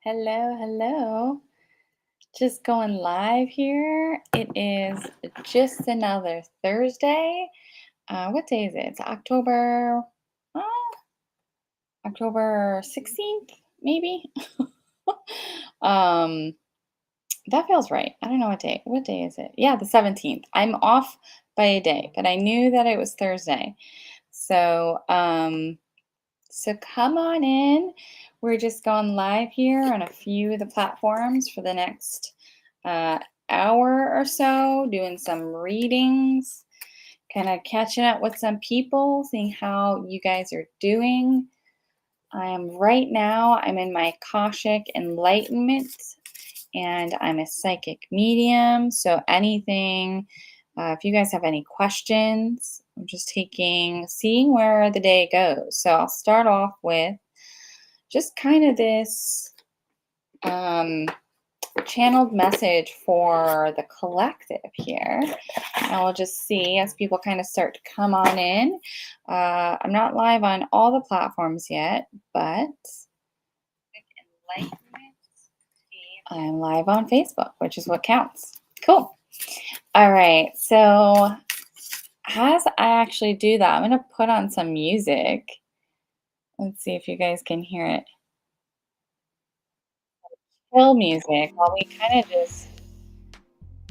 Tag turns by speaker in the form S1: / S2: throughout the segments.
S1: Hello, hello. Just going live here. It is just another Thursday. What day is it? It's uh, October 16th, maybe. um, that feels right. I don't know what day. What day is it? Yeah, the 17th. I'm off by a day, but I knew that it was Thursday. So come on in. We're just going live here on a few of the platforms for the next uh, hour or so, doing some readings, kind of catching up with some people, seeing how you guys are doing. I'm in my Akashic enlightenment, and I'm a psychic medium. So if you guys have any questions, I'm just seeing where the day goes. So I'll start off with just kind of this um, channeled message for the collective here. And we'll just see as people kind of start to come on in. I'm not live on all the platforms yet, but I'm live on Facebook, which is what counts. Cool. All right. So as I actually do that, I'm going to put on some music. Let's see if you guys can hear it. Chill music while we kind of just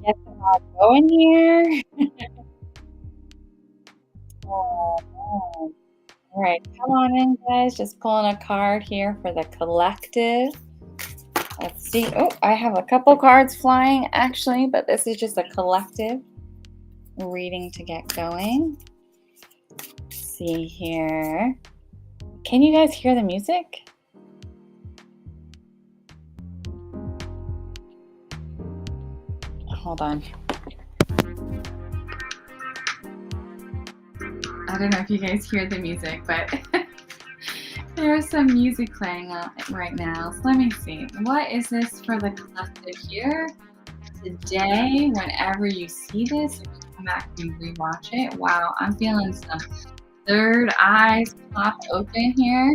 S1: get the vibe going here. Oh, man. All right, come on in, guys. Just pulling a card here for the collective. Let's see. Oh, I have a couple cards flying actually, but this is just a collective reading to get going. Let's see here. Can you guys hear the music? Hold on. I don't know if you guys hear the music, but there's some music playing right now. So let me see. What is this for the collective here? Today, whenever you see this, if you come back and rewatch it, wow, I'm feeling some third eyes pop open here.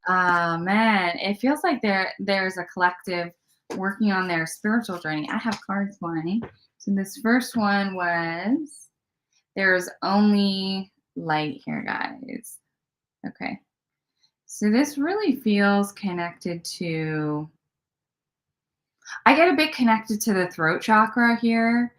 S1: Man, it feels like there's a collective working on their spiritual journey. I have cards flying. So this first one was there's only light here, guys. Okay. So this really feels connected to I get a bit connected to the throat chakra here.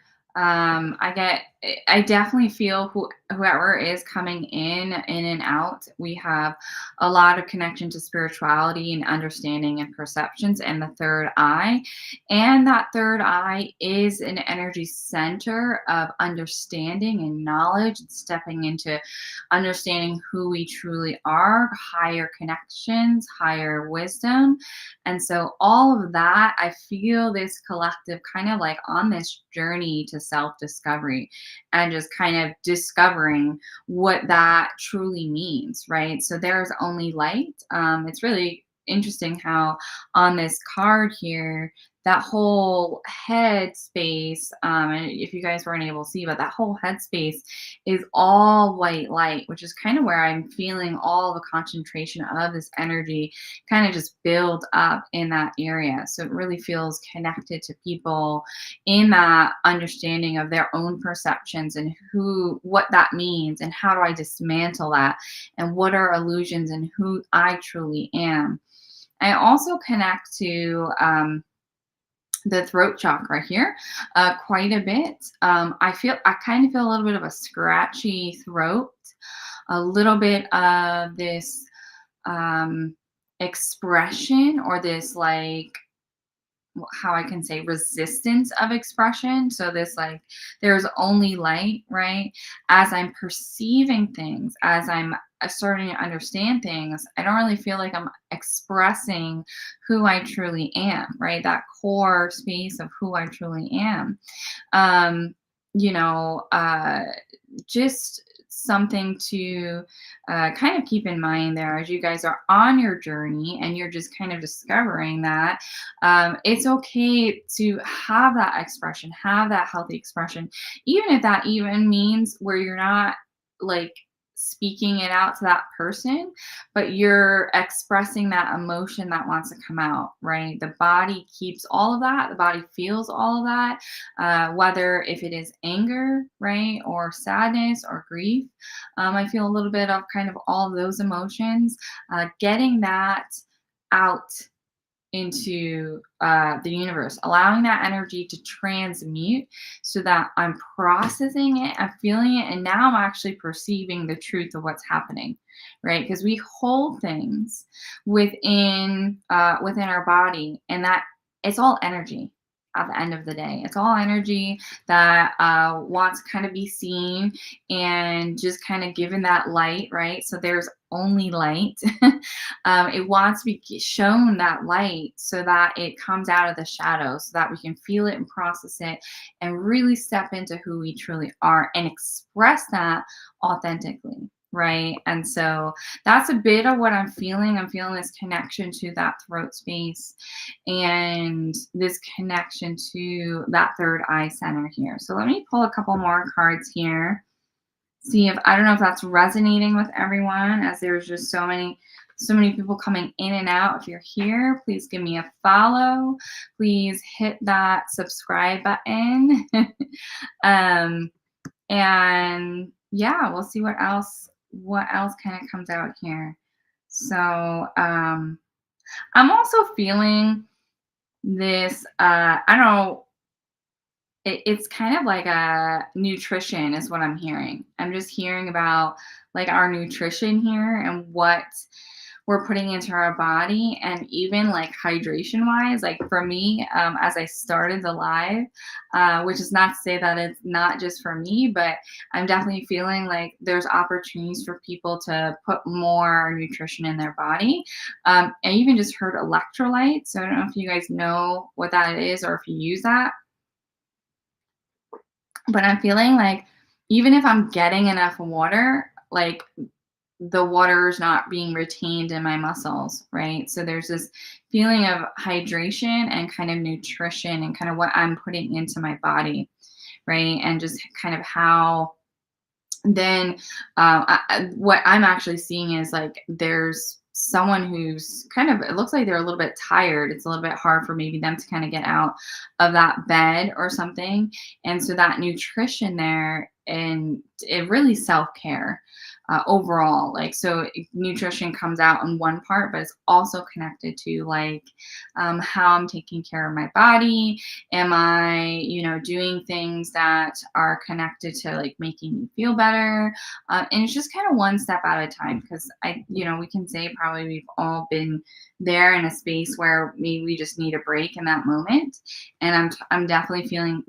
S1: I definitely feel whoever is coming in and out, we have a lot of connection to spirituality and understanding and perceptions and the third eye. And that third eye is an energy center of understanding and knowledge and stepping into understanding who we truly are, higher connections, higher wisdom. And so all of that, I feel this collective kind of like on this journey to self-discovery and just kind of discovering what that truly means, right? So there's only light. It's really interesting how on this card here, that whole head space, and if you guys weren't able to see, but that whole head space is all white light, which is kind of where I'm feeling all the concentration of this energy kind of just build up in that area. So it really feels connected to people in that understanding of their own perceptions and what that means and how do I dismantle that and what are illusions and who I truly am. I also connect to the throat chakra here quite a bit. I kind of feel a little bit of a scratchy throat, a little bit of this expression or this like how I can say resistance of expression. So this like there's only light, right? As I'm perceiving things, as I'm starting to understand things, I don't really feel like I'm expressing who I truly am, right? That core space of who I truly am. Um, you know, just something to kind of keep in mind there as you guys are on your journey and you're just kind of discovering that it's okay to have that expression, have that healthy expression, even if that even means where you're not like speaking it out to that person, but you're expressing that emotion that wants to come out, right? The body keeps all of that. The body feels all of that, whether if it is anger, right, or sadness or grief. I feel a little bit of kind of all of those emotions. Getting that out into the universe, allowing that energy to transmute so that I'm processing it, I'm feeling it, and now I'm actually perceiving the truth of what's happening, right? Because we hold things within our body, and that it's all energy. At the end of the day, it's all energy that wants to kind of be seen and just kind of given that light, right? So there's only light. It wants to be shown that light so that it comes out of the shadows, so that we can feel it and process it and really step into who we truly are and express that authentically. Right. And so that's a bit of what I'm feeling. I'm feeling this connection to that throat space and this connection to that third eye center here. So let me pull a couple more cards here. See if I don't know if that's resonating with everyone, as there's just so many people coming in and out. If you're here, please give me a follow. Please hit that subscribe button. And yeah, we'll see what else kind of comes out here. So I'm also feeling this I don't know, it's kind of like a nutrition is what I'm hearing. I'm just hearing about like our nutrition here and what we're putting into our body, and even like hydration wise, like for me, as I started the live, which is not to say that it's not just for me, but I'm definitely feeling like there's opportunities for people to put more nutrition in their body. I even just heard electrolytes. So I don't know if you guys know what that is or if you use that, but I'm feeling like even if I'm getting enough water, like the water is not being retained in my muscles, right? So there's this feeling of hydration and kind of nutrition and kind of what I'm putting into my body, right? And just kind of how then what I'm actually seeing is like there's someone who's kind of, it looks like they're a little bit tired. It's a little bit hard for maybe them to kind of get out of that bed or something. And so that nutrition there, and it really self-care overall. Like, so nutrition comes out in one part, but it's also connected to like how I'm taking care of my body. Am I, doing things that are connected to like making me feel better? And it's just kind of one step at a time, because we can say probably we've all been there in a space where maybe we just need a break in that moment. And I'm definitely feeling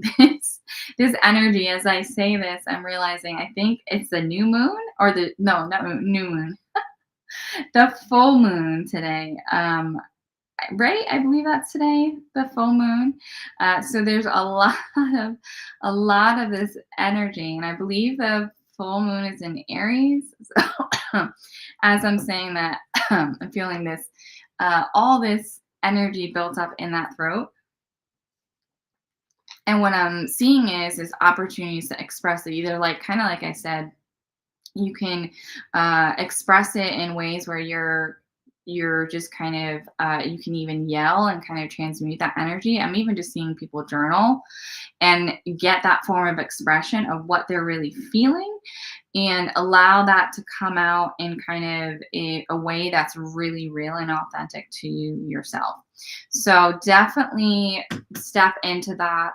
S1: this energy as I say this. I'm realizing I think it's the new moon, or not new moon, the full moon today. Right? I believe that's today, the full moon. So there's a lot of this energy, and I believe the full moon is in Aries. So as I'm saying that, I'm feeling this, all this energy built up in that throat. And what I'm seeing is opportunities to express it, either like kind of like I said, you can express it in ways where you're just kind of you can even yell and kind of transmute that energy. I'm even just seeing people journal and get that form of expression of what they're really feeling, and allow that to come out in kind of a way that's really real and authentic to yourself. So definitely step into that.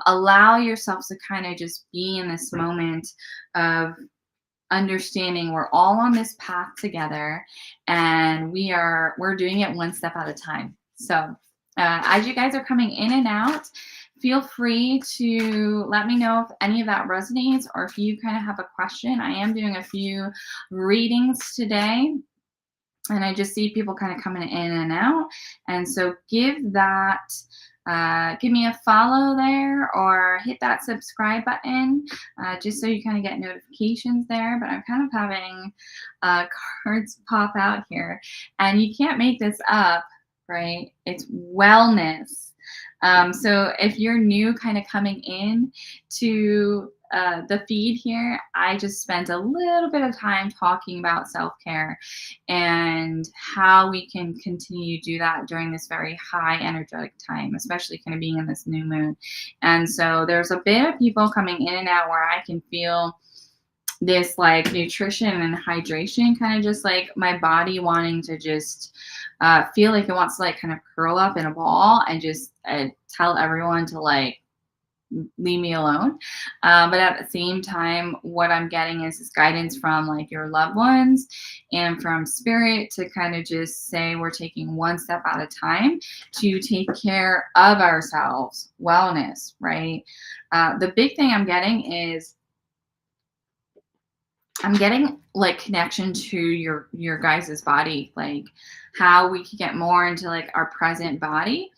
S1: Allow yourself to kind of just be in this moment of understanding we're all on this path together, and we're doing it one step at a time. So as you guys are coming in and out, feel free to let me know if any of that resonates, or if you kind of have a question. I am doing a few readings today, and I just see people kind of coming in and out. And so give me a follow there, or hit that subscribe button, just so you kind of get notifications there. But I'm kind of having cards pop out here, and you can't make this up, right? It's wellness. So if you're new kind of coming in to the feed here, I just spent a little bit of time talking about self-care and how we can continue to do that during this very high energetic time, especially kind of being in this new moon. And so there's a bit of people coming in and out where I can feel this like nutrition and hydration, kind of just like my body wanting to just feel like it wants to like kind of curl up in a ball and just tell everyone to like leave me alone. But at the same time, what I'm getting is this guidance from like your loved ones and from spirit to kind of just say we're taking one step at a time to take care of ourselves, wellness, right? The big thing I'm getting is I'm getting like connection to your guys' body, like how we could get more into like our present body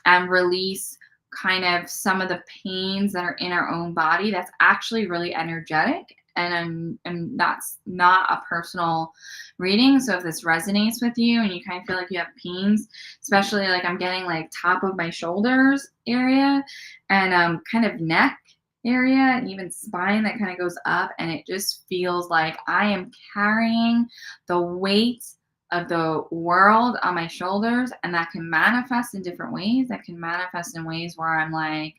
S1: and release kind of some of the pains that are in our own body that's actually really energetic. And that's not a personal reading. So if this resonates with you and you kind of feel like you have pains, especially like I'm getting like top of my shoulders area and kind of neck area and even spine that kind of goes up, and it just feels like I am carrying the weight of the world on my shoulders, and that can manifest in different ways. That can manifest in ways where I'm like,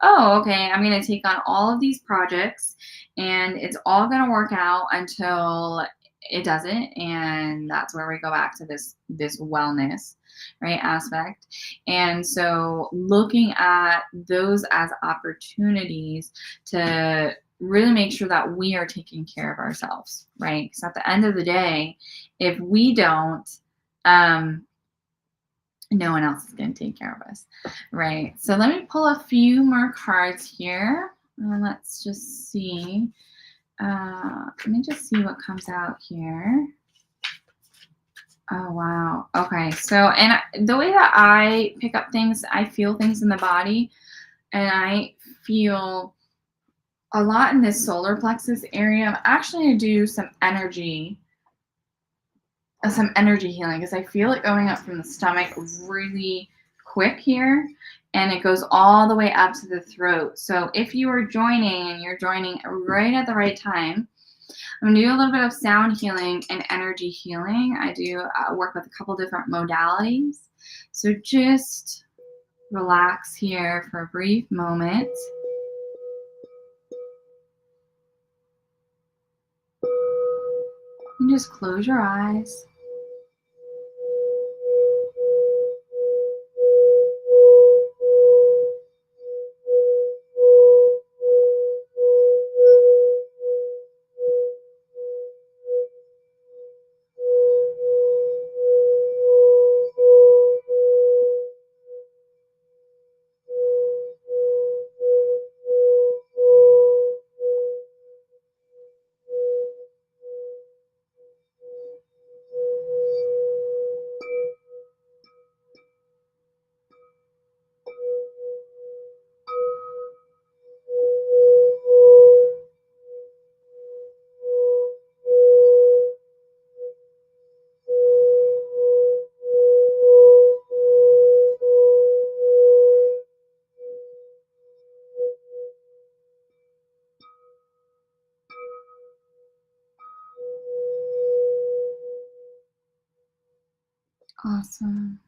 S1: oh, okay, I'm going to take on all of these projects and it's all going to work out until it doesn't. And that's where we go back to this wellness, right, aspect. And so looking at those as opportunities to really make sure that we are taking care of ourselves, right? Because at the end of the day, if we don't, no one else is going to take care of us, right? So let me pull a few more cards here. Let's just see. Let me just see what comes out here. Oh, wow. Okay. So, and the way that I pick up things, I feel things in the body, and I feel a lot in this solar plexus area. I'm actually going to do some energy healing because I feel it going up from the stomach really quick here, and it goes all the way up to the throat. So if you are joining and you're joining right at the right time, I'm going to do a little bit of sound healing and energy healing. I do work with a couple different modalities. So just relax here for a brief moment. And just close your eyes. Awesome.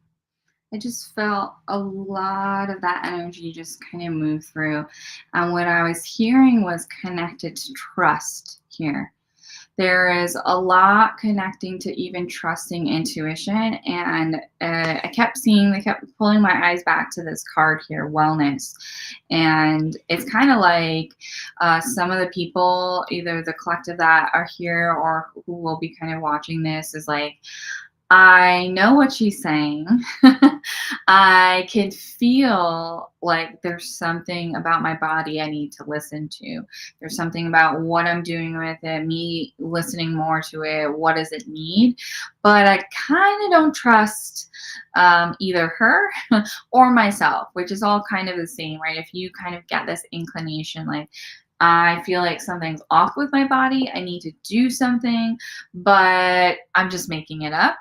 S1: I just felt a lot of that energy just kind of move through. And what I was hearing was connected to trust here. There is a lot connecting to even trusting intuition. And I kept they kept pulling my eyes back to this card here, wellness. And it's kind of like some of the people, either the collective that are here or who will be kind of watching this, is like, I know what she's saying. I can feel like there's something about my body I need to listen to. There's something about what I'm doing with it, me listening more to it. What does it need? But I kind of don't trust either her or myself, which is all kind of the same, right? If you kind of get this inclination, like, I feel like something's off with my body. I need to do something, but I'm just making it up.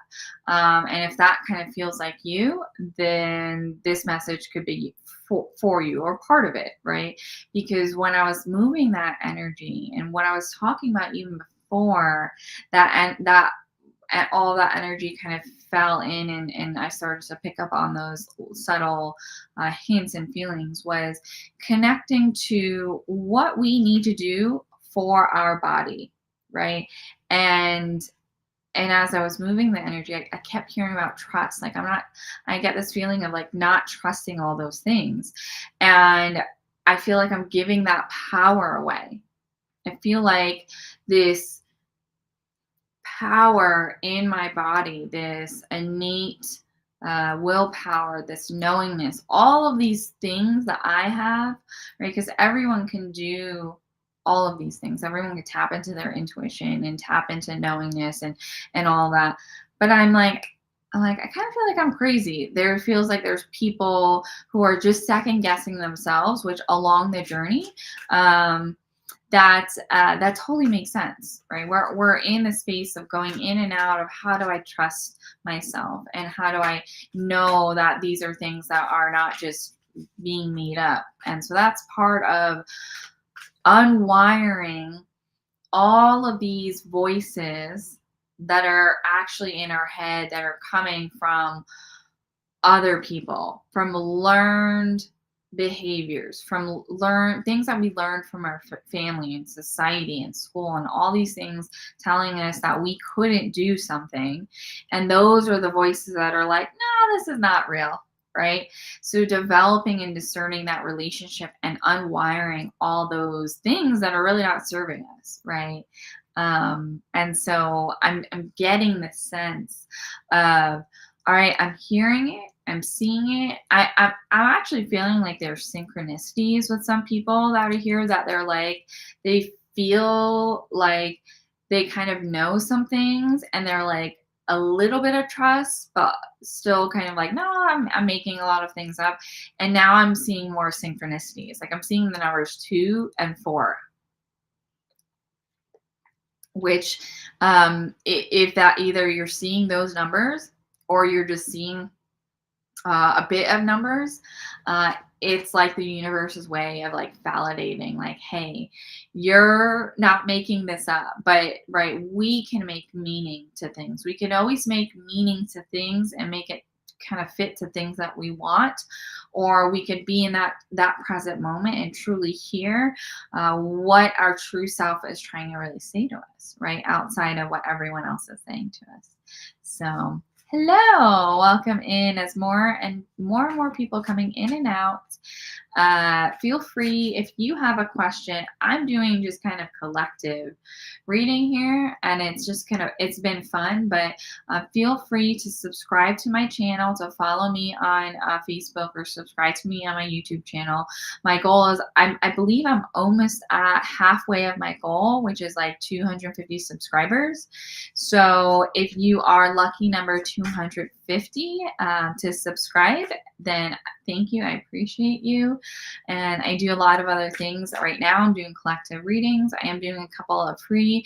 S1: And if that kind of feels like you, then this message could be for you or part of it, right? Because when I was moving that energy and what I was talking about even before that, and all that energy kind of fell in, and I started to pick up on those subtle hints and feelings, was connecting to what we need to do for our body, right? And as I was moving the energy, I kept hearing about trust. Like, I get this feeling of like not trusting all those things. And I feel like I'm giving that power away. I feel like this power in my body, this innate willpower, this knowingness, all of these things that I have, right? Because everyone can do all of these things. Everyone can tap into their intuition and tap into knowingness and all that. But I'm like, I kind of feel like I'm crazy. There feels like there's people who are just second guessing themselves, which along the journey, that totally makes sense, right? We're in the space of going in and out of how do I trust myself, and how do I know that these are things that are not just being made up. And so that's part of unwiring all of these voices that are actually in our head, that are coming from other people, from learned behaviors, from things that we learned from our family and society and school, and all these things telling us that we couldn't do something. And those are the voices that are like, no, this is not real, right? So developing and discerning that relationship and unwiring all those things that are really not serving us, right? And so I'm getting the sense of, all right, I'm hearing it, I'm seeing it. I'm actually feeling like there's synchronicities with some people that are here, that they're like, they feel like they kind of know some things, and they're like a little bit of trust, but still kind of like, no, I'm making a lot of things up. And now I'm seeing more synchronicities. Like, I'm seeing the numbers 2 and 4, which if that, either you're seeing those numbers or you're just seeing a bit of numbers, it's like the universe's way of like validating, like, hey, you're not making this up. But right, we can make meaning to things. We can always make meaning to things and make it kind of fit to things that we want, or we could be in that present moment and truly hear what our true self is trying to really say to us, right, outside of what everyone else is saying to us. So hello, welcome in as more and more people coming in and out. Feel free, if you have a question. I'm doing just kind of collective reading here, and it's been fun, but feel free to subscribe to my channel, to follow me on Facebook, or subscribe to me on my YouTube channel. My goal is, I believe I'm almost at halfway of my goal, which is like 250 subscribers. So if you are lucky number 250 to subscribe, then thank you. I appreciate you. And I do a lot of other things. Right now I'm doing collective readings. I am doing a couple of free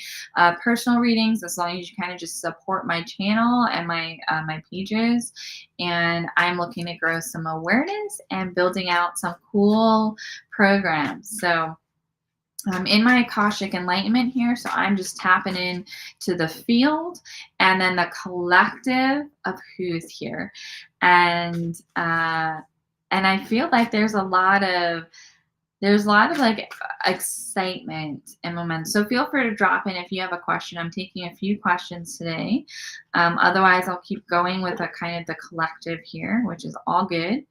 S1: personal readings, as long as you kind of just support my channel and my pages. And I'm looking to grow some awareness and building out some cool programs. So I'm in my Akashic enlightenment here, so I'm just tapping in to the field and then the collective of who's here. And I feel like there's a lot of like excitement and momentum. So feel free to drop in if you have a question. I'm taking a few questions today. Otherwise, I'll keep going with a kind of the collective here, which is all good.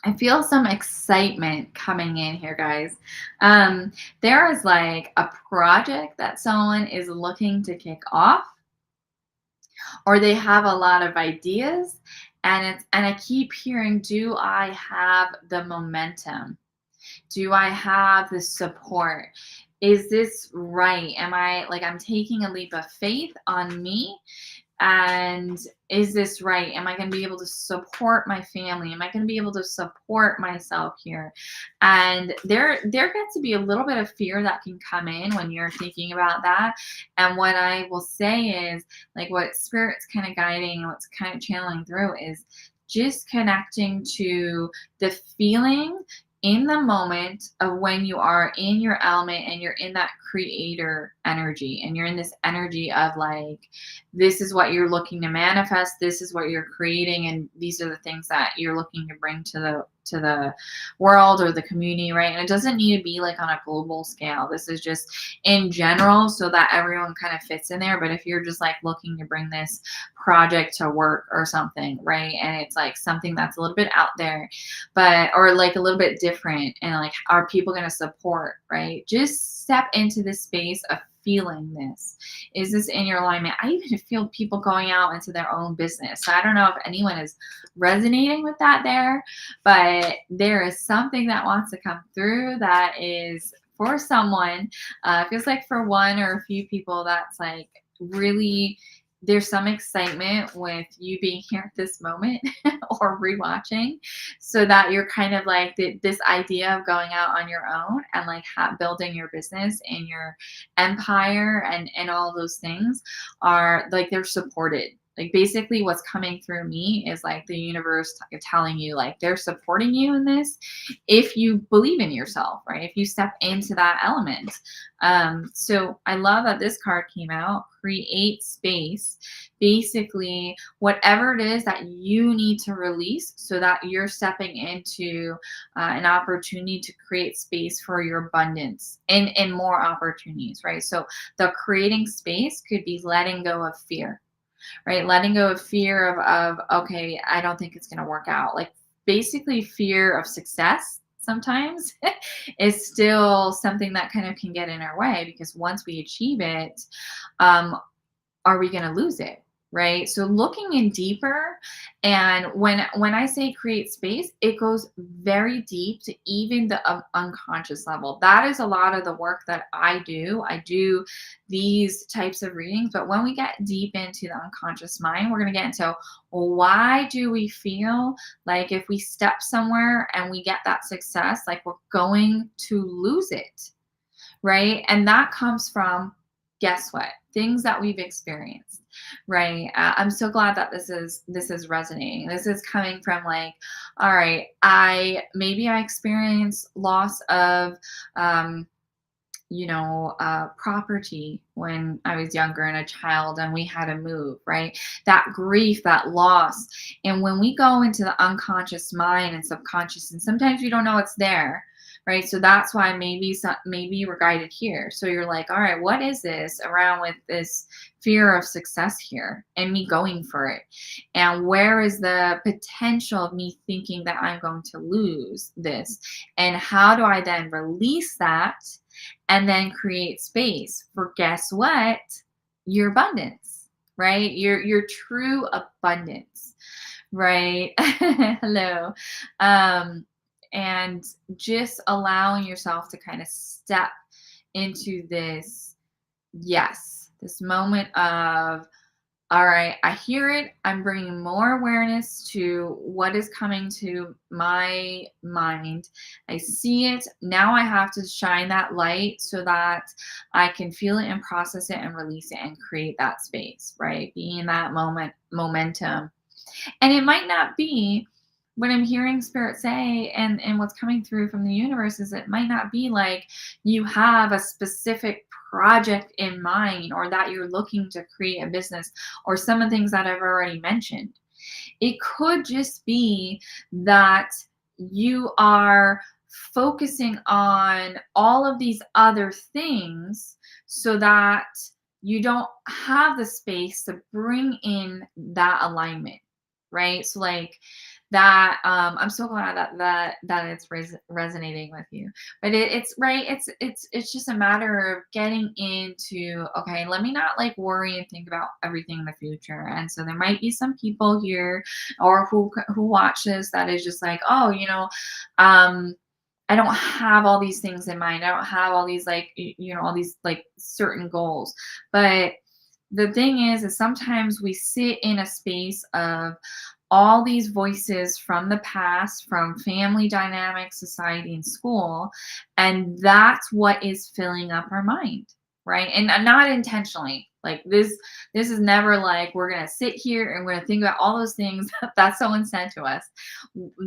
S1: I feel some excitement coming in here, guys. There is like a project that someone is looking to kick off, or they have a lot of ideas, and I keep hearing, do I have the momentum? Do I have the support? Is this right? Am I like, I'm taking a leap of faith on me? And is this right? Am I going to be able to support my family? Am I going to be able to support myself here? And there gets to be a little bit of fear that can come in when you're thinking about that. And what I will say is, like, what spirit's kind of guiding, what's kind of channeling through is just connecting to the feeling in the moment of when you are in your element and you're in that creator energy and you're in this energy of like, this is what you're looking to manifest, this is what you're creating, and these are the things that you're looking to bring to the world or the community, right? And it doesn't need to be like on a global scale. This is just in general so that everyone kind of fits in there. But if you're just like looking to bring this project to work or something, right? And it's like something that's a little bit out there, but or like a little bit different, and like, are people going to support, right? Just step into this space of feeling this. Is this in your alignment? I even feel people going out into their own business. So I don't know if anyone is resonating with that there, but there is something that wants to come through that is for someone. Feels like for one or a few people that's like really, there's some excitement with you being here at this moment or rewatching, so that you're kind of like this idea of going out on your own and like building your business and your empire and all those things are like, they're supported. Like basically what's coming through me is like the universe telling you like they're supporting you in this if you believe in yourself, right? If you step into that element. So I love that this card came out, create space. Basically, whatever it is that you need to release so that you're stepping into an opportunity to create space for your abundance and more opportunities, right? So the creating space could be letting go of fear, right? Letting go of fear of okay, I don't think it's going to work out. Like basically fear of success sometimes is still something that kind of can get in our way, because once we achieve it, um, are we going to lose it, right? So looking in deeper, and when I say create space, it goes very deep to even the unconscious level. That is a lot of the work that I do these types of readings, but when we get deep into the unconscious mind, we're going to get into, well, why do we feel like if we step somewhere and we get that success, like we're going to lose it, right? And that comes from, guess what? Things that we've experienced, right? I'm so glad that this is resonating. This is coming from like, all right, I experienced loss of, property when I was younger and a child, and we had to move, right? That grief, that loss. And when we go into the unconscious mind and subconscious, and sometimes we don't know it's there, right? So that's why maybe you were guided here. So you're like, all right, what is this around with this fear of success here and me going for it? And where is the potential of me thinking that I'm going to lose this? And how do I then release that and then create space for, guess what? Your abundance, right? Your true abundance, right? Hello. And just allowing yourself to kind of step into this, yes, this moment of, all right, I hear it. I'm bringing more awareness to what is coming to my mind. I see it. Now I have to shine that light so that I can feel it and process it and release it and create that space, right? Being in that momentum. And it might not be, what I'm hearing spirit say and what's coming through from the universe is, it might not be like you have a specific project in mind or that you're looking to create a business or some of the things that I've already mentioned. It could just be that you are focusing on all of these other things so that you don't have the space to bring in that alignment, right? So like that, I'm so glad that it's resonating with you. But it's right, it's just a matter of getting into, okay, let me not like worry and think about everything in the future. And so there might be some people here or who watch this that is just like, oh, I don't have all these things in mind. I don't have all these like all these like certain goals. But the thing is sometimes we sit in a space of all these voices from the past, from family dynamics, society, and school, and that's what is filling up our mind, right? And not intentionally. Like this is never like we're gonna sit here and we're gonna think about all those things that someone said to us.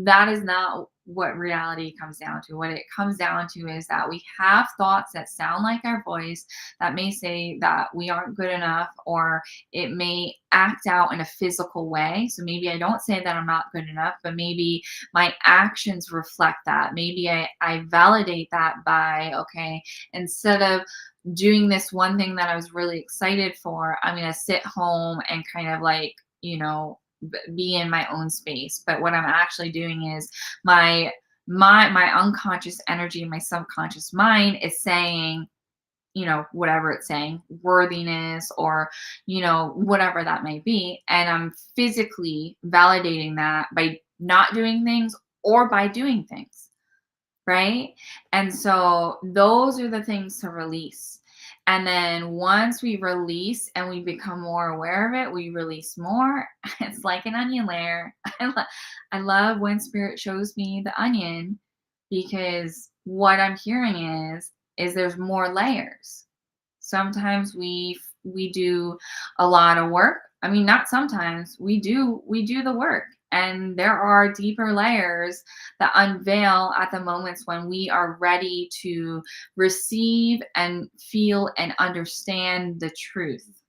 S1: That is not what reality comes down to. What it comes down to is that we have thoughts that sound like our voice, that may say that we aren't good enough, or it may act out in a physical way. So maybe I don't say that I'm not good enough, but maybe my actions reflect that. Maybe I validate that by, okay, instead of doing this one thing that I was really excited for, I'm going to sit home and kind of like, be in my own space. But what I'm actually doing is my my unconscious energy, my subconscious mind is saying, whatever it's saying, worthiness, or, whatever that may be. And I'm physically validating that by not doing things or by doing things. Right. And so those are the things to release. And then once we release and we become more aware of it, we release more. It's like an onion layer. I love when spirit shows me the onion, because what I'm hearing is there's more layers. Sometimes we do a lot of work. I mean, not sometimes. We do the work. And there are deeper layers that unveil at the moments when we are ready to receive and feel and understand the truth.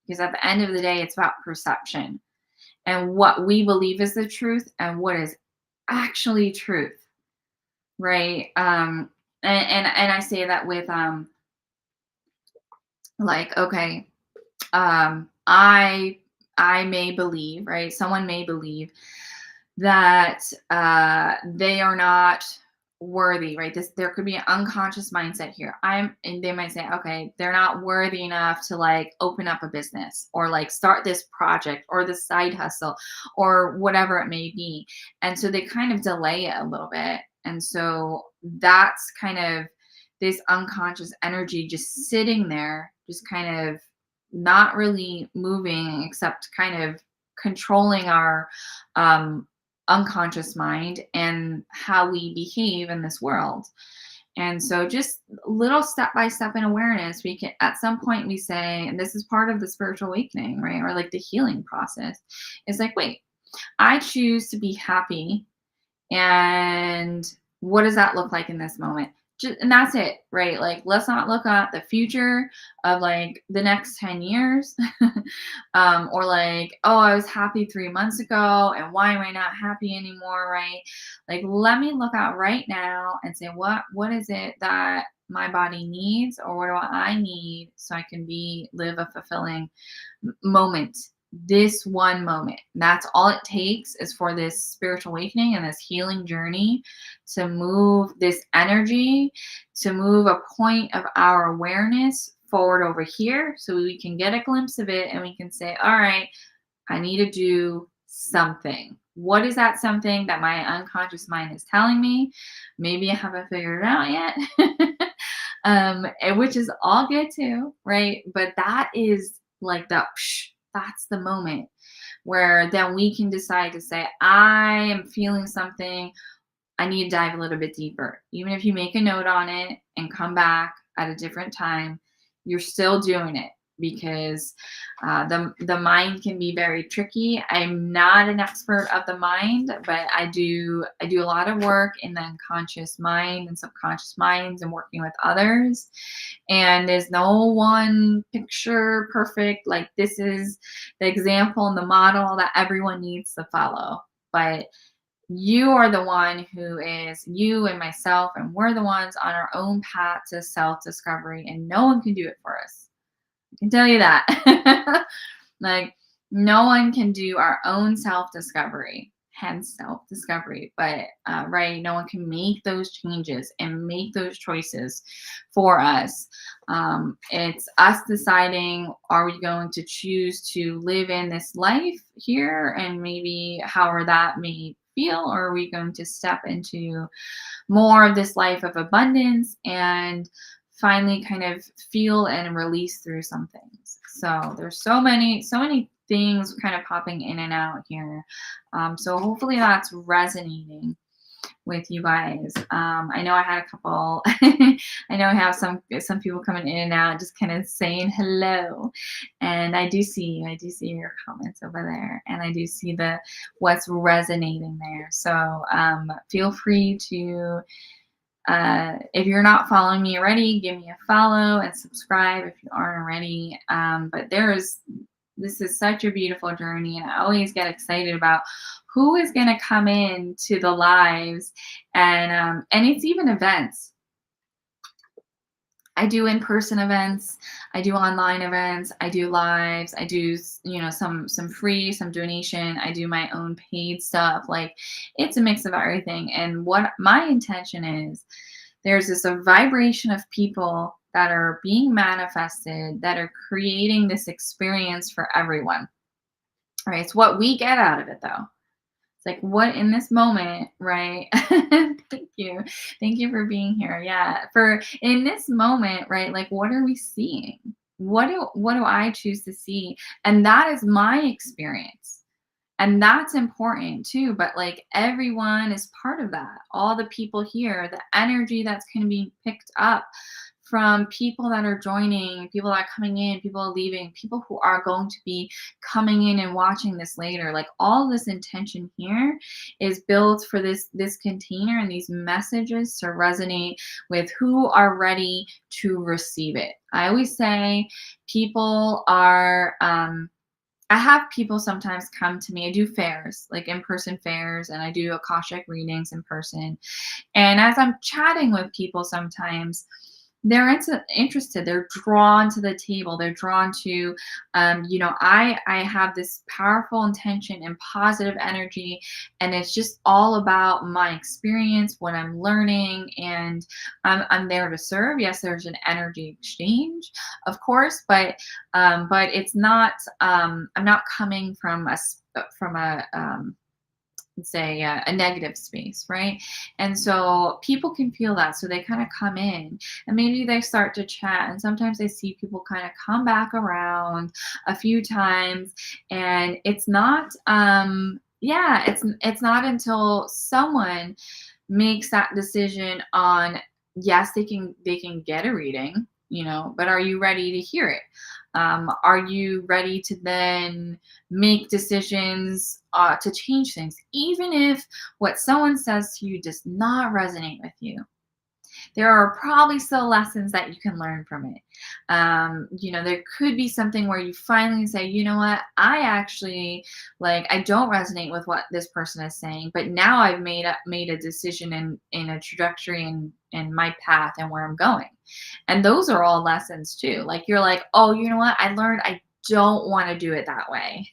S1: Because at the end of the day, it's about perception and what we believe is the truth and what is actually truth, right? And I say that with like, okay, I may believe, right? Someone may believe that they are not worthy, right? There could be an unconscious mindset here. And they might say, okay, they're not worthy enough to like open up a business or like start this project or the side hustle or whatever it may be. And so they kind of delay it a little bit. And so that's kind of this unconscious energy just sitting there, just kind of not really moving, except kind of controlling our unconscious mind and how we behave in this world. And so just little step by step in awareness, we can at some point we say, and this is part of the spiritual awakening, right? Or like the healing process. It's like, wait, I choose to be happy. And what does that look like in this moment? And that's it, right? Like, let's not look at the future of like the next 10 years or like, oh, I was happy 3 months ago and why am I not happy anymore, right? Like, let me look out right now and say, what is it that my body needs, or what do I need so I can live a fulfilling moment, this one moment. That's all it takes, is for this spiritual awakening and this healing journey to move this energy, to move a point of our awareness forward over here so we can get a glimpse of it and we can say, all right, I need to do something. What is that something that my unconscious mind is telling me? Maybe I haven't figured it out yet. Which is all good too, right? But that is like that's the moment where then we can decide to say, I am feeling something. I need to dive a little bit deeper. Even if you make a note on it and come back at a different time, you're still doing it, because the mind can be very tricky. I'm not an expert of the mind, but I do a lot of work in the unconscious mind and subconscious minds and working with others. And there's no one picture perfect. Like, this is the example and the model that everyone needs to follow. But you are the one who is you and myself, and we're the ones on our own path to self-discovery, and no one can do it for us. I can tell you that. Like, no one can do our own self-discovery, hence self-discovery. But, right, no one can make those changes and make those choices for us. It's us deciding, are we going to choose to live in this life here and maybe however that may feel, or are we going to step into more of this life of abundance and finally kind of feel and release through some things. So there's so many things kind of popping in and out here. So hopefully that's resonating with you guys. I know I had a couple. I know I have some people coming in and out, just kind of saying hello, and I do see your comments over there, and I do see the what's resonating there. So feel free to. If you're not following me already, give me a follow and subscribe if you aren't already. But this is such a beautiful journey, and I always get excited about who is going to come in to the lives, and it's even events. I do in-person events, I do online events, I do lives, I do some free, some donation, I do my own paid stuff. Like, it's a mix of everything. And what my intention is, there's this a vibration of people that are being manifested, that are creating this experience for everyone. All right, it's what we get out of it, though. It's like, what in this moment, right? Thank you. Thank you for being here. Yeah. For in this moment, right? Like, what are we seeing? What do I choose to see? And that is my experience. And that's important too. But like, everyone is part of that. All the people here, the energy that's going to be picked up from people that are joining, people that are coming in, people leaving, people who are going to be coming in and watching this later. Like, all this intention here is built for this container and these messages to resonate with who are ready to receive it. I always say people are I have people sometimes come to me. I do fairs, like in-person fairs, and I do Akashic readings in person. And as I'm chatting with people, sometimes they're interested. They're drawn to the table. They're drawn to, I have this powerful intention and positive energy, and it's just all about my experience, what I'm learning, and I'm there to serve. Yes, there's an energy exchange, of course, but it's not. I'm not coming from say a negative space, right? And so people can feel that, so they kind of come in and maybe they start to chat, and sometimes I see people kind of come back around a few times, and it's not it's not until someone makes that decision on, yes, they can get a reading, but are you ready to hear it? Are you ready to then make decisions to change things, even if what someone says to you does not resonate with you? There are probably still lessons that you can learn from it. There could be something where you finally say, you know what, I actually, like, I don't resonate with what this person is saying, but now I've made a decision in a trajectory in my path and where I'm going. And those are all lessons too. Like, you're like, oh, you know what, I learned I don't want to do it that way.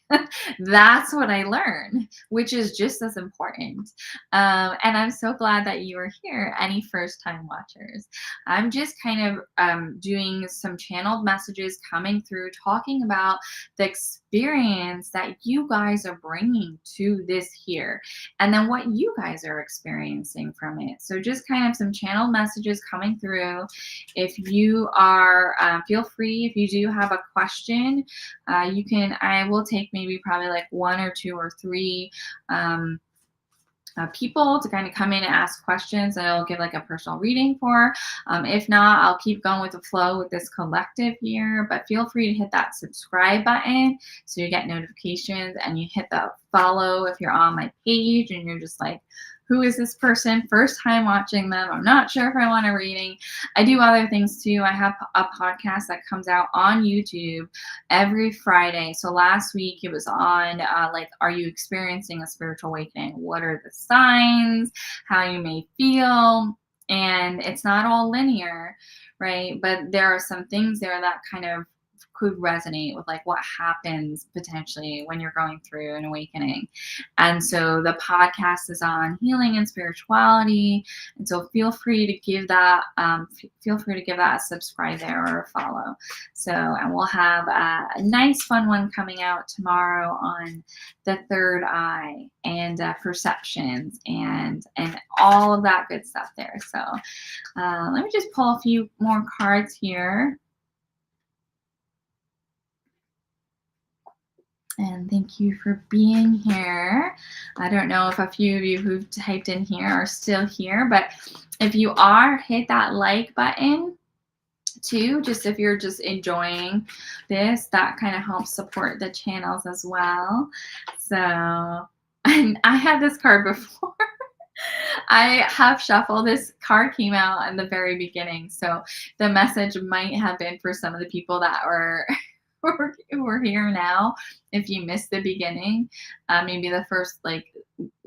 S1: That's what I learned, which is just as important. And I'm so glad that you are here, any first time watchers. I'm just kind of doing some channeled messages coming through, talking about the experience that you guys are bringing to this here, and then what you guys are experiencing from it. So just kind of some channeled messages coming through. If you are, feel free, if you do have a question, I will take maybe probably like one or two or three people to kind of come in and ask questions that I'll give like a personal reading for. If not, I'll keep going with the flow with this collective here, but feel free to hit that subscribe button so you get notifications, and you hit the follow if you're on my page and you're just like, who is this person? First time watching them. I'm not sure if I want a reading. I do other things too. I have a podcast that comes out on YouTube every Friday. So last week it was on are you experiencing a spiritual awakening? What are the signs? How you may feel? And it's not all linear, right? But there are some things there that kind of could resonate with like what happens potentially when you're going through an awakening. And so the podcast is on healing and spirituality. And so feel free to give that a subscribe there or a follow. So, and we'll have a nice fun one coming out tomorrow on the third eye and perceptions and all of that good stuff there. So let me just pull a few more cards here. And thank you for being here. I don't know if a few of you who've typed in here are still here, but if you are, hit that like button too, just if you're just enjoying this, that kind of helps support the channels as well. So, and I had this card before. I have shuffled. This card came out in the very beginning, so the message might have been for some of the people that were we're here now. If you missed the beginning, maybe the first like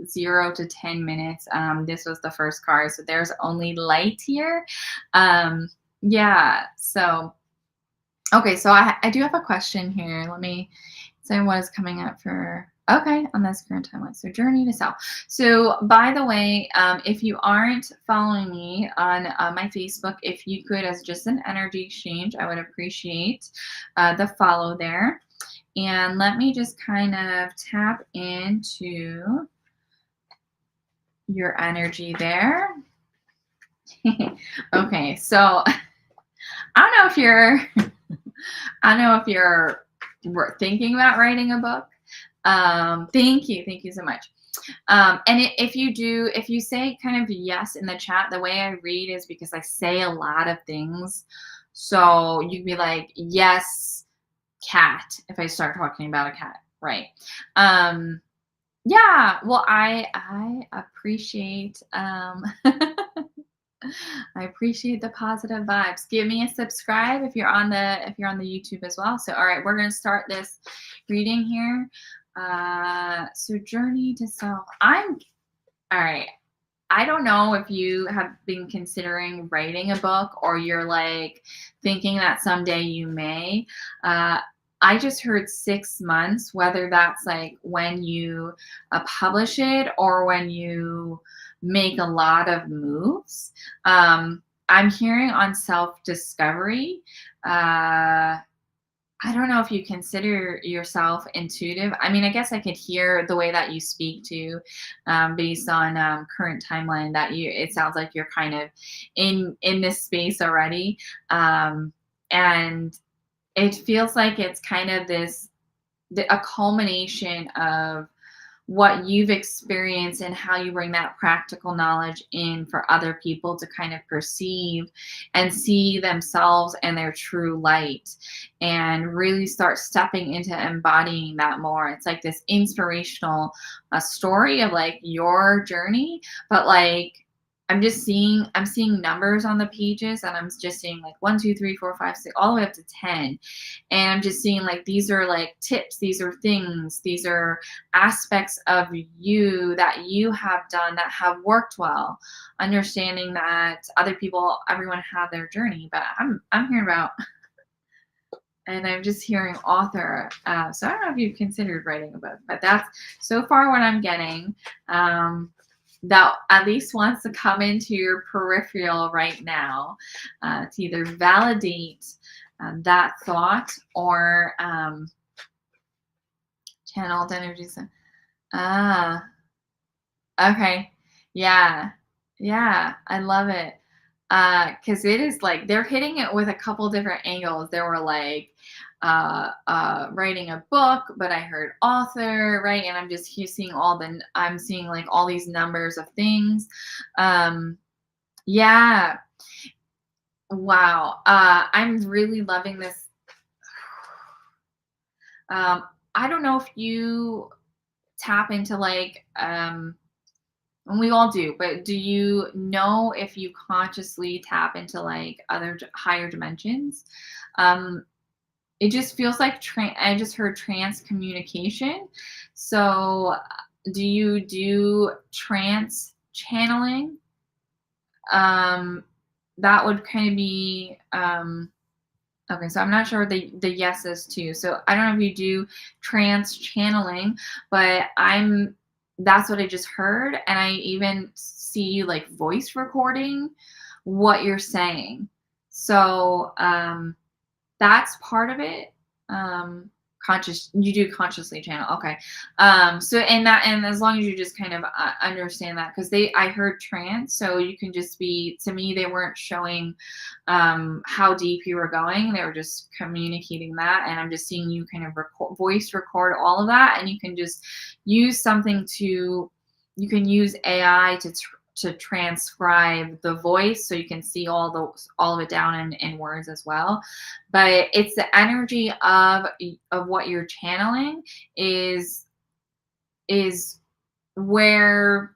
S1: 0 to 10 minutes, this was the first card. So there's only light here. Yeah. So okay. So I do have a question here. Let me say what is coming up for. Okay, on this current timeline. So journey to self. So by the way, if you aren't following me on my Facebook, if you could, as just an energy exchange, I would appreciate the follow there. And let me just kind of tap into your energy there. Okay, so I don't know if you're I don't know if you're thinking about writing a book. Thank you so much. If you do, if you say kind of yes in the chat, the way I read is because I say a lot of things. So you can be like, yes, cat, if I start talking about a cat, right? Yeah, well, I appreciate I appreciate the positive vibes. Give me a subscribe if you're on the YouTube as well. So all right, we're gonna start this reading here. So journey to self. I'm all right. I don't know if you have been considering writing a book or you're like thinking that someday you may. I just heard 6 months, whether that's like when you publish it or when you make a lot of moves. I'm hearing on self-discovery. I don't know if you consider yourself intuitive. I mean, I guess I could hear the way that you speak to, based on current timeline that it sounds like you're kind of in this space already. And it feels like it's kind of a culmination of what you've experienced and how you bring that practical knowledge in for other people to kind of perceive and see themselves and their true light and really start stepping into embodying that more. It's like this inspirational story of like your journey, but like I'm seeing numbers on the pages and I'm just seeing like 1, 2, 3, 4, 5, 6, all the way up to 10. And I'm just seeing like these are like tips, these are things, these are aspects of you that you have done that have worked well. Understanding that other people, everyone have their journey, but I'm hearing about, and I'm just hearing author. So I don't know if you've considered writing a book, but that's so far what I'm getting. That at least wants to come into your peripheral right now, to either validate that thought or channeled energies. Ah, okay. Yeah. Yeah. I love it. Because it is like they're hitting it with a couple different angles. They were like writing a book, but I heard author, right? And I'm just seeing I'm seeing like all these numbers of things. Yeah. Wow. I'm really loving this. I don't know if you tap into like and we all do, but do you know if you consciously tap into like other higher dimensions? It just feels like I just heard trance communication. So do you do trance channeling? That would kind of be okay, so I'm not sure the yeses too. So I don't know if you do trance channeling, but that's what I just heard. And I even see you like voice recording what you're saying. So that's part of it. You do consciously channel. Okay. So and as long as you just kind of understand that, because I heard trance, so you can just be, to me, they weren't showing how deep you were going. They were just communicating that. And I'm just seeing you kind of voice record all of that. And you can just use something you can use AI to transcribe the voice, so you can see all of it down in words as well. But it's the energy of what you're channeling is where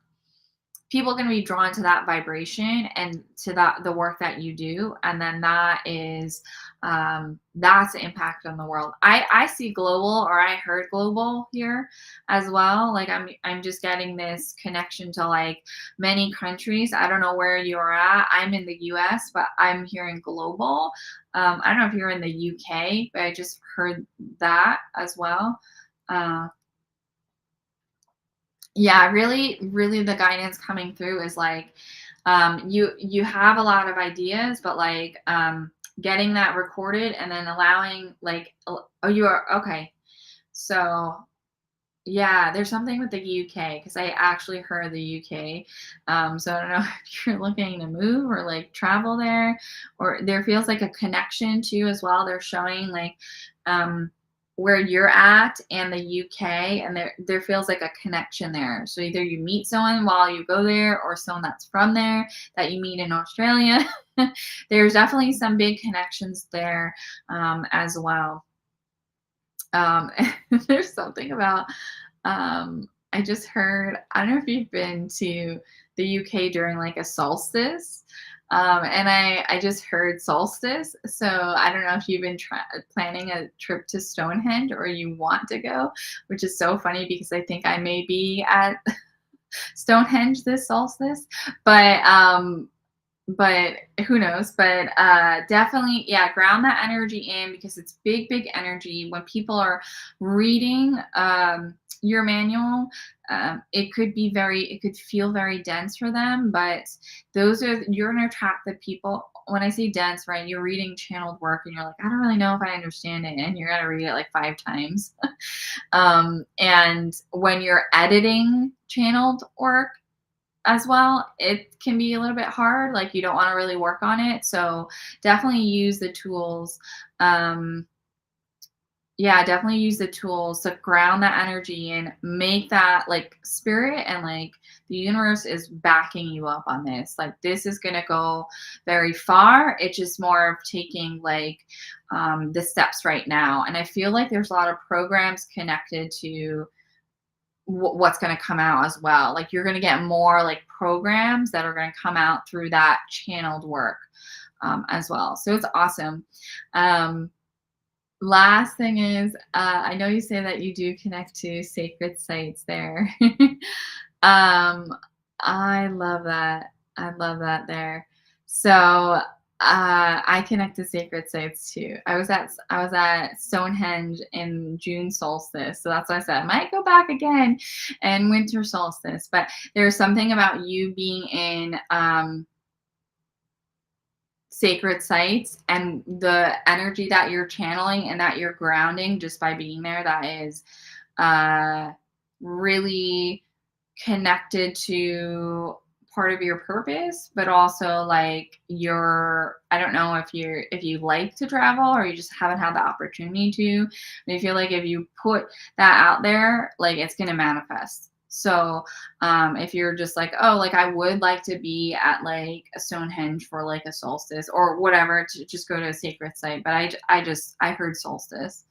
S1: people are going to be drawn to that vibration and to the work that you do, and then that's the impact on the world. I see global, or I heard global here as well. Like I'm just getting this connection to like many countries. I don't know where you're at. I'm in the US, but I'm hearing global. I don't know if you're in the UK, but I just heard that as well. uh, yeah, really, really the guidance coming through is like, you have a lot of ideas, but like, getting that recorded and then allowing like, oh, you are okay. So yeah, there's something with the UK, because I actually heard the UK. So I don't know if you're looking to move or like travel there, or there feels like a connection too as well. They're showing like, um, where you're at and the UK, and there feels like a connection there. So either you meet someone while you go there, or someone that's from there that you meet in Australia. There's definitely some big connections there, as well. There's something about, I just heard, I don't know if you've been to the UK during like a solstice. And I just heard solstice. So I don't know if you've been planning a trip to Stonehenge, or you want to go, which is so funny because I think I may be at Stonehenge this solstice. But who knows? But definitely, yeah, ground that energy in, because it's big, big energy. When people are reading your manual, it could feel very dense for them. But you're going to attract the people. When I say dense, right, you're reading channeled work and you're like, I don't really know if I understand it. And you're going to read it like 5 times. And when you're editing channeled work as well, it can be a little bit hard. Like you don't want to really work on it. So definitely use the tools. Um, yeah, definitely use the tools to ground that energy and make that like spirit, and like the universe is backing you up on this. Like this is going to go very far. It's just more of taking like, the steps right now. And I feel like there's a lot of programs connected to what's going to come out as well. Like you're going to get more like programs that are going to come out through that channeled work, as well. So it's awesome. Um, Last thing is, I know you say that you do connect to sacred sites there. um, I love that. I love that there. So I connect to sacred sites too. I was at Stonehenge in June solstice, so that's why I said I might go back again in winter solstice. But there's something about you being in, sacred sites, and the energy that you're channeling and that you're grounding just by being there, that is uh really connected to part of your purpose, but also like I don't know if you like to travel, or you just haven't had the opportunity to. And I feel like if you put that out there, like it's going to manifest. So if you're just like, oh, like I would like to be at like a Stonehenge for like a solstice or whatever, to just go to a sacred site, but I heard solstice.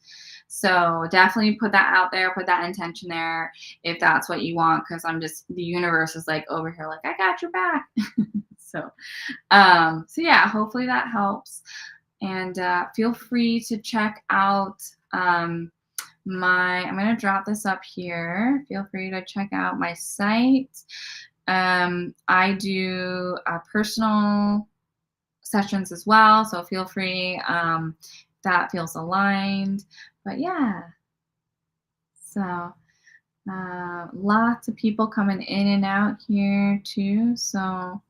S1: So definitely put that out there, put that intention there if that's what you want, because the universe is like over here, like I got your back. So so yeah, hopefully that helps. And feel free to check out, I'm going to drop this up here. Feel free to check out my site. I do personal sessions as well, so feel free, if that feels aligned. But yeah, so lots of people coming in and out here too. So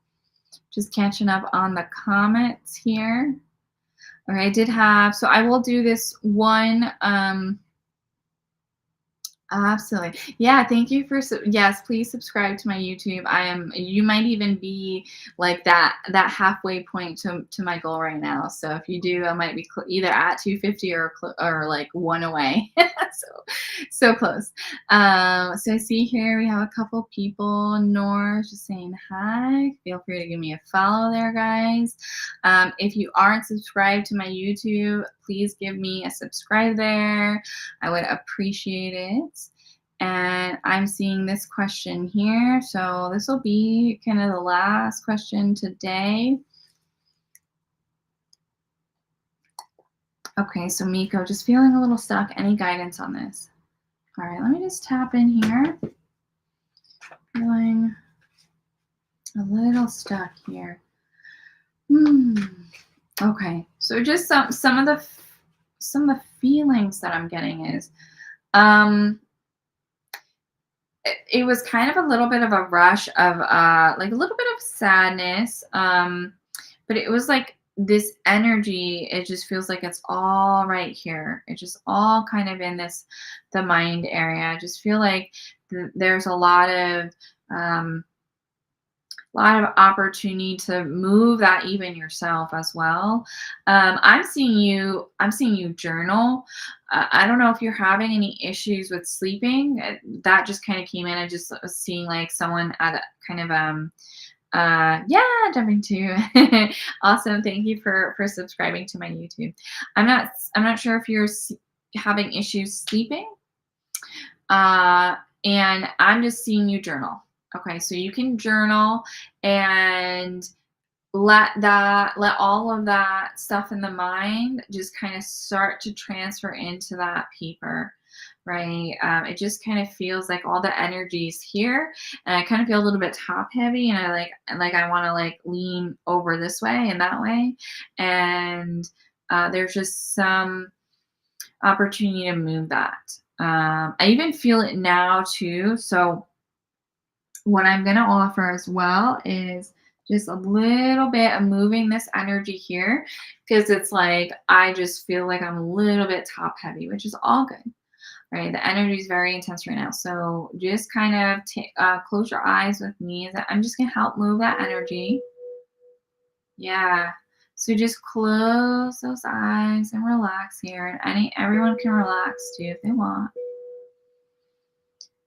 S1: just catching up on the comments here. Okay, I did have, so I will do this one. Absolutely. Yeah, thank you for yes, please subscribe to my YouTube. You might even be like that halfway point to my goal right now. So if you do, I might be either at 250 or like one away. So close. So I see here we have a couple people. Nora's just saying hi. Feel free to give me a follow there, guys. If you aren't subscribed to my YouTube, please give me a subscribe there. I would appreciate it. And I'm seeing this question here. So this will be kind of the last question today. Okay, so Miko, just feeling a little stuck. Any guidance on this? All right, let me just tap in here. Feeling a little stuck here. Okay, so just some of the feelings that I'm getting is it was kind of a little bit of a rush of like a little bit of sadness, but it was like this energy, it just feels like it's all right here. It's just all kind of in the mind area. I just feel like there's um a lot of opportunity to move that even yourself as well. I'm seeing you journal. I don't know if you're having any issues with sleeping. That just kind of came in. I just was seeing like someone at a kind of yeah, jumping to awesome. Thank you for subscribing to my YouTube. I'm not sure if you're having issues sleeping. Uh, and I'm just seeing you journal. Okay, so you can journal and let all of that stuff in the mind just kind of start to transfer into that paper, right? It just kind of feels like all the energies here, and I kind of feel a little bit top heavy, and I want to like lean over this way and that way, and there's just some opportunity to move that. I even feel it now too. So what I'm going to offer as well is just a little bit of moving this energy here, because it's like I just feel like I'm a little bit top heavy, which is all good, right? The energy is very intense right now. So just kind of close your eyes with me. I'm just going to help move that energy. Yeah. So just close those eyes and relax here. And everyone can relax too if they want.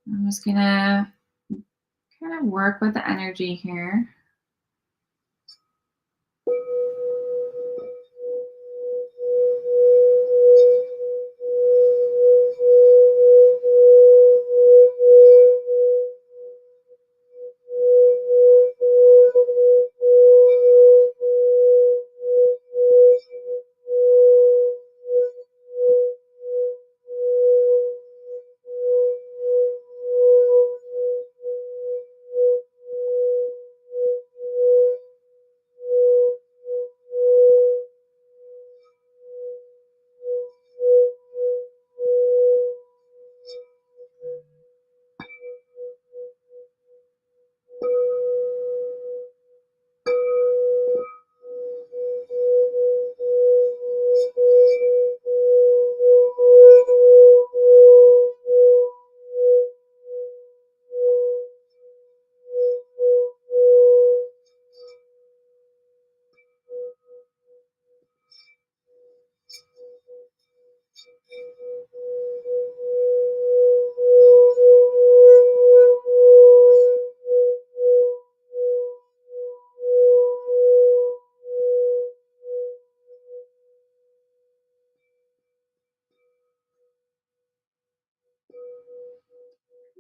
S1: I'm just gonna kind of work with the energy here.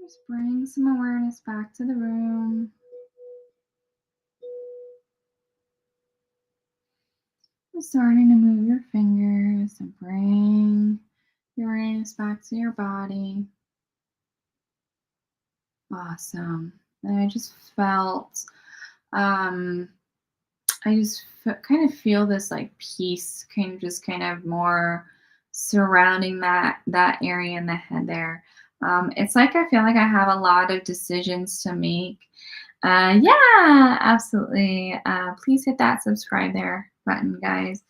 S1: Just bring some awareness back to the room. Just starting to move your fingers and bring your awareness back to your body. Awesome. And um, kind of feel this like peace, kind of more surrounding that area in the head there. It's like I feel like I have a lot of decisions to make. Yeah, absolutely. Please hit that subscribe there button, guys.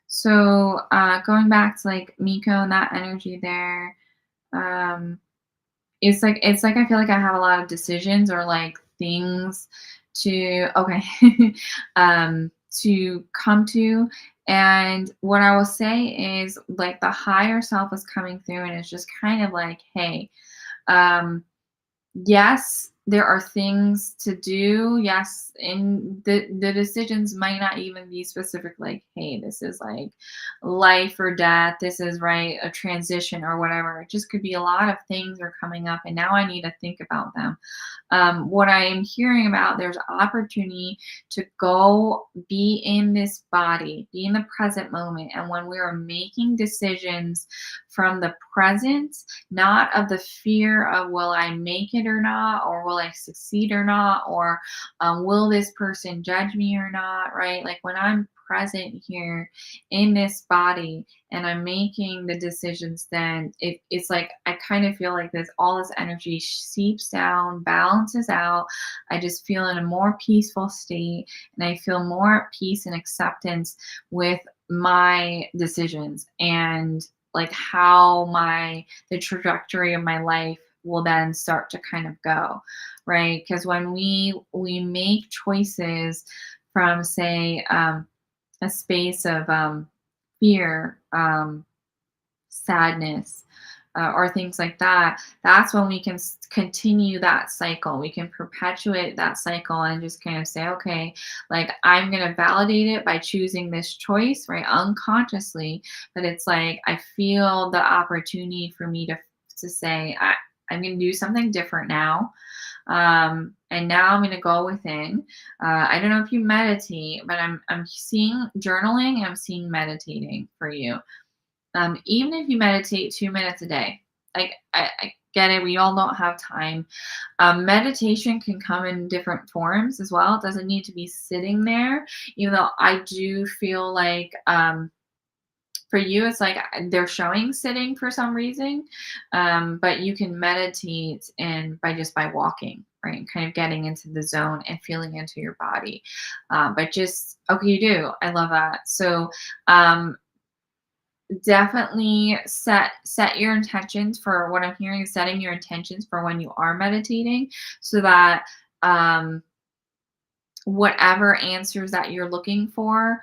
S1: So going back to like Miko and that energy there, Um, it's like I feel like I have a lot of decisions or like things to okay to come to. And what I will say is like the higher self is coming through and it's just kind of like, hey, um yes, there are things to do. Yes, and the decisions might not even be specific, like, hey, this is like life or death. This is right, a transition or whatever. It just could be a lot of things are coming up, and now I need to think about them. What I am hearing about, there's opportunity to go be in this body, be in the present moment. And when we are making decisions from the present, not of the fear of will I make it or not, or will I succeed or not, or will this person judge me or not, right? Like when I'm present here in this body and I'm making the decisions, then it's like I kind of feel like this all this energy seeps down, balances out. I just feel in a more peaceful state and I feel more at peace and acceptance with my decisions and like how the trajectory of my life will then start to kind of go, right? Because when we make choices from say a space of fear, sadness, or things like that, that's when we can continue that cycle. We can perpetuate that cycle and just kind of say, okay, like I'm going to validate it by choosing this choice, right? Unconsciously. But it's like I feel the opportunity for me to say, I'm going to do something different now. And now I'm going to go within. I don't know if you meditate, but I'm seeing journaling and I'm seeing meditating for you. Even if you meditate 2 minutes a day, like I get it, we all don't have time. Meditation can come in different forms as well. It doesn't need to be sitting there, even though I do feel like for you, it's like they're showing sitting for some reason, but you can meditate and by walking, right, and kind of getting into the zone and feeling into your body. But just okay, you do. I love that. So definitely set your intentions for what I'm hearing is setting your intentions for when you are meditating so that whatever answers that you're looking for,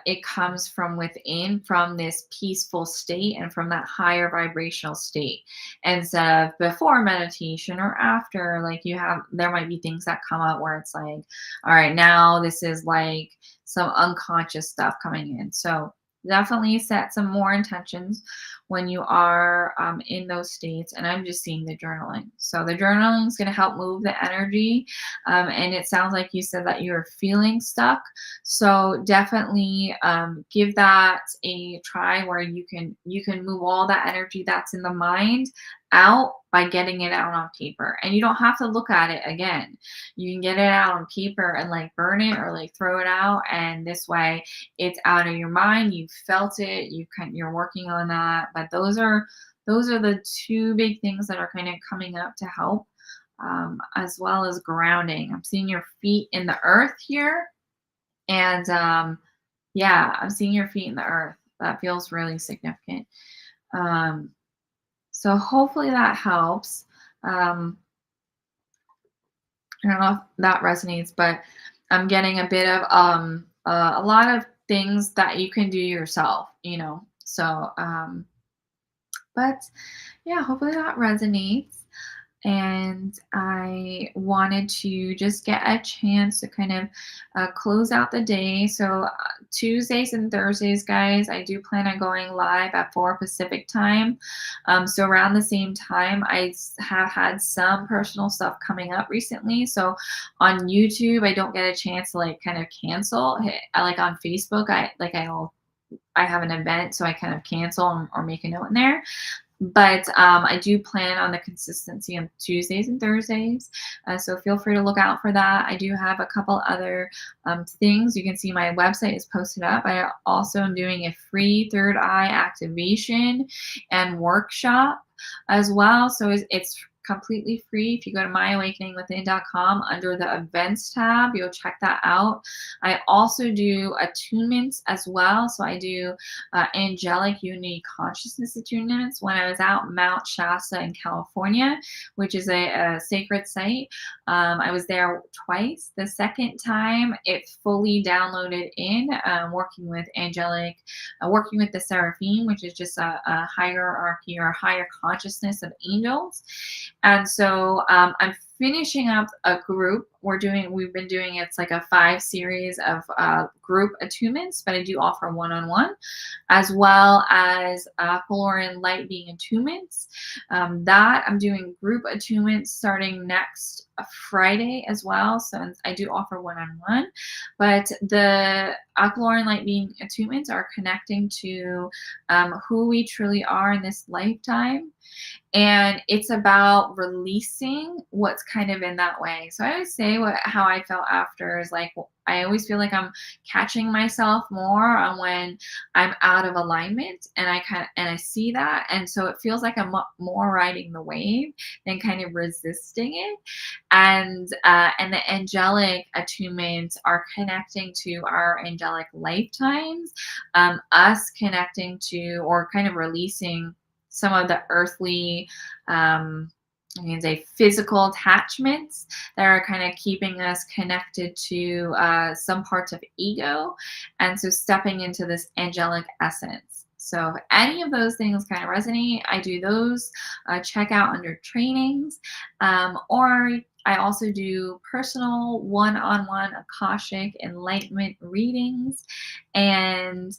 S1: it comes from within, from this peaceful state and from that higher vibrational state instead of before meditation or after. Like there might be things that come up where it's like, all right, now this is like some unconscious stuff coming in. So definitely set some more intentions when you are in those states. And I'm just seeing the journaling. So the journaling is going to help move the energy. And it sounds like you said that you're feeling stuck. So definitely give that a try where you can move all that energy that's in the mind out by getting it out on paper. And you don't have to look at it again. You can get it out on paper and like burn it or like throw it out. And this way it's out of your mind. You've felt it. You're working on that. But those are the two big things that are kind of coming up to help, as well as grounding. I'm seeing your feet in the earth here. And yeah, I'm seeing your feet in the earth. That feels really significant. So hopefully that helps. I don't know if that resonates, but I'm getting a bit of a lot of things that you can do yourself, you know. So but yeah, hopefully that resonates. And I wanted to just get a chance to kind of close out the day. So Tuesdays and Thursdays, guys, I do plan on going live at 4 Pacific time. So around the same time, I have had some personal stuff coming up recently. So on YouTube, I don't get a chance to like kind of cancel. I like on Facebook, I have an event, so I kind of cancel or make a note in there. But I do plan on the consistency on Tuesdays and Thursdays. So feel free to look out for that. I do have a couple other things. You can see my website is posted up. I also am doing a free third eye activation and workshop as well. So completely free. If you go to myawakeningwithin.com under the events tab, you'll check that out. I also do attunements as well. So I do angelic unity consciousness attunements when I was out Mount Shasta in California, which is a sacred site. I was there twice. The second time, it fully downloaded in, working with angelic, working with the seraphim, which is just a hierarchy or higher consciousness of angels. And so I'm finishing up a group. We've been doing, it's like a 5 series of group attunements, but I do offer one-on-one, as well as Colorian light being attunements. That I'm doing group attunements starting next Friday as well. So I do offer one-on-one, but the Colorian light being attunements are connecting to who we truly are in this lifetime. And it's about releasing what's kind of in that way. So I always say how I felt after is like, I always feel like I'm catching myself more on when I'm out of alignment, and I see that, and so it feels like I'm more riding the wave than kind of resisting it. And the angelic attunements are connecting to our angelic lifetimes, us connecting to or kind of releasing some of the earthly, I can say physical attachments that are kind of keeping us connected to some parts of ego. And so stepping into this angelic essence. So if any of those things kind of resonate, I do those. Check out under trainings, or I also do personal one-on-one Akashic enlightenment readings, and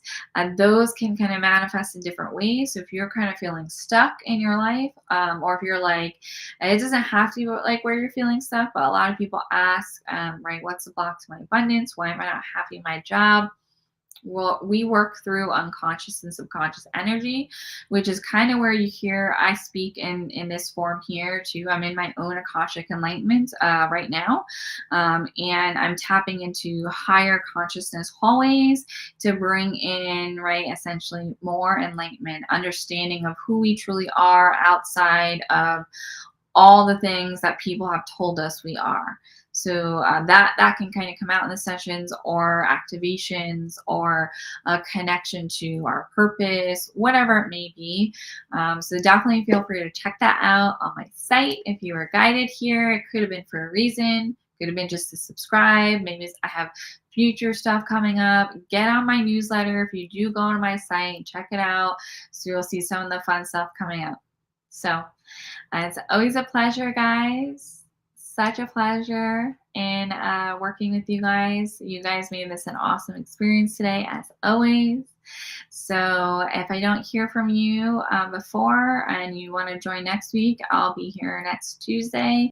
S1: those can kind of manifest in different ways. So if you're kind of feeling stuck in your life, or if you're like, it doesn't have to be like where you're feeling stuck, but a lot of people ask, right, what's the block to my abundance? Why am I not happy in my job? Well, we work through unconscious and subconscious energy, which is kind of where you hear I speak in this form here too. I'm in my own Akashic enlightenment right now, and I'm tapping into higher consciousness hallways to bring in, right, essentially more enlightenment, understanding of who we truly are outside of all the things that people have told us we are. So that can kind of come out in the sessions, or activations, or a connection to our purpose, whatever it may be. So definitely feel free to check that out on my site. If you were guided here, it could have been for a reason. Could have been just to subscribe. Maybe I have future stuff coming up. Get on my newsletter if you do go on my site and check it out. So you'll see some of the fun stuff coming up. So it's always a pleasure, guys. Such a pleasure in working with you guys. You guys made this an awesome experience today, as always. So if I don't hear from you before and you want to join next week, I'll be here next Tuesday.